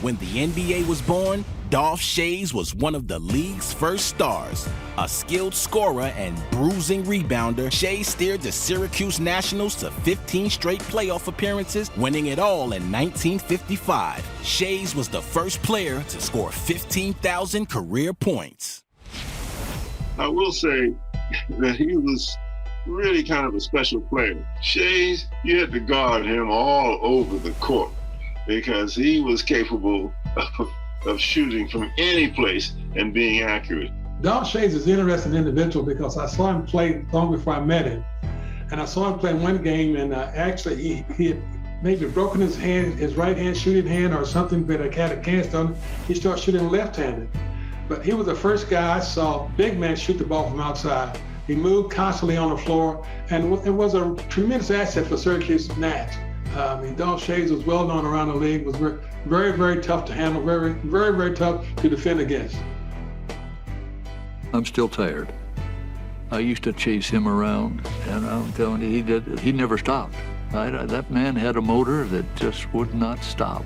When the NBA was born, Dolph Schayes was one of the league's first stars. A skilled scorer and bruising rebounder, Schayes steered the Syracuse Nationals to 15 straight playoff appearances, winning it all in 1955. Schayes was the first player to score 15,000 career points. I will say that he was really kind of a special player. Schayes, you had to guard him all over the court because he was capable of shooting from any place and being accurate. Dolph Schayes is an interesting individual because I saw him play long before I met him. And I saw him play one game, and actually he had maybe broken his hand, his right hand shooting hand or something, but I had a cast on it. He started shooting left-handed. But he was the first guy I saw, big man, shoot the ball from outside. He moved constantly on the floor, and it was a tremendous asset for Syracuse Nats. Dolph Schayes was well known around the league, was very, very tough to handle, very, very, very tough to defend against. I'm still tired. I used to chase him around, and I'm telling you, he never stopped. That man had a motor that just would not stop.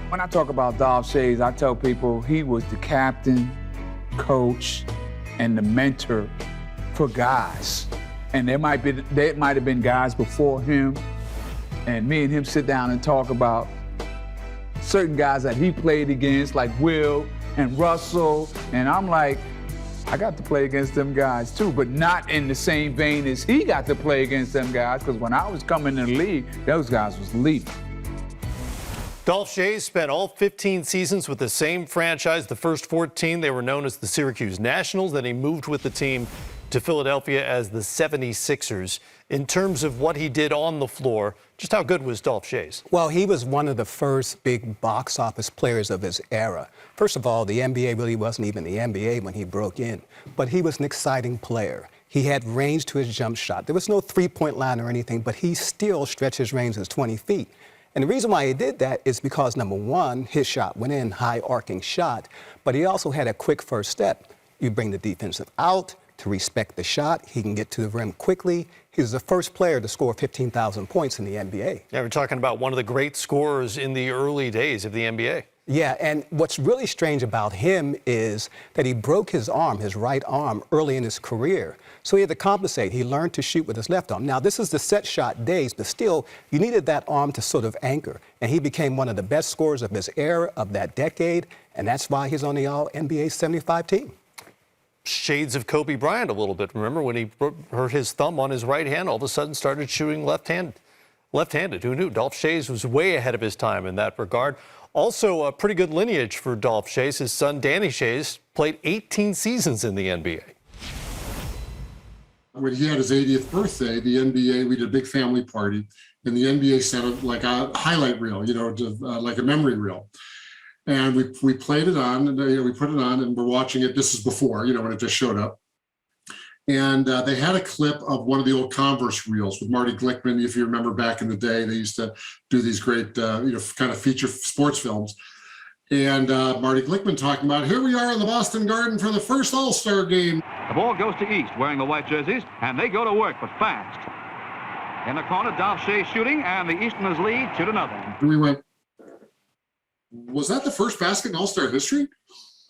When I talk about Dolph Schayes, I tell people he was the captain, coach, and the mentor for guys. And there might have been guys before him, and me and him sit down and talk about certain guys that he played against, like Will and Russell, and I'm like, I got to play against them guys too, but not in the same vein as he got to play against them guys, because when I was coming in the league, those guys was lethal. Dolph Schayes spent all 15 seasons with the same franchise. The first 14, they were known as the Syracuse Nationals. Then he moved with the team to Philadelphia as the 76ers. In terms of what he did on the floor, just how good was Dolph Schayes? Well, he was one of the first big box office players of his era. First of all, the NBA really wasn't even the NBA when he broke in, but he was an exciting player. He had range to his jump shot. There was no three-point line or anything, but he still stretched his range as 20 feet. And the reason why he did that is because, number one, his shot went in, high arcing shot, but he also had a quick first step. You bring the defensive out to respect the shot. He can get to the rim quickly. He was the first player to score 15,000 points in the NBA. Yeah, we're talking about one of the great scorers in the early days of the NBA. Yeah, and what's really strange about him is that he broke his arm, his right arm, early in his career. So he had to compensate. He learned to shoot with his left arm. Now, this is the set shot days, but still, you needed that arm to sort of anchor. And he became one of the best scorers of his era, of that decade, and that's why he's on the All-NBA 75 team. Shades of Kobe Bryant a little bit. Remember when he hurt his thumb on his right hand, all of a sudden started shooting left-handed. Who knew? Dolph Schayes was way ahead of his time in that regard. Also, a pretty good lineage for Dolph Schayes. His son, Danny Schayes, played 18 seasons in the NBA. When he had his 80th birthday, the NBA, we did a big family party, and the NBA sent like a highlight reel, like a memory reel. And we played it on, and we put it on, and we're watching it. This is before, when it just showed up. And they had a clip of one of the old Converse reels with Marty Glickman. If you remember back in the day, they used to do these great, kind of feature sports films. And Marty Glickman talking about, here we are in the Boston Garden for the first All-Star game. The ball goes to East, wearing the white jerseys, and they go to work, but fast. In the corner, Dolph Schayes shooting, and the Easterners lead 2-0. And we went, was that the first basket in All-Star history?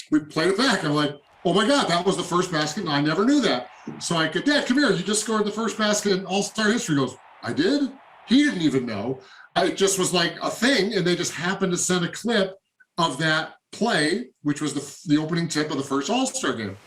We played it back. I'm like, oh my God, that was the first basket, and I never knew that. So I go, Dad, come here, you just scored the first basket in All-Star history. He goes, I did? He didn't even know. It just was like a thing, and they just happened to send a clip of that play, which was the opening tip of the first All-Star game.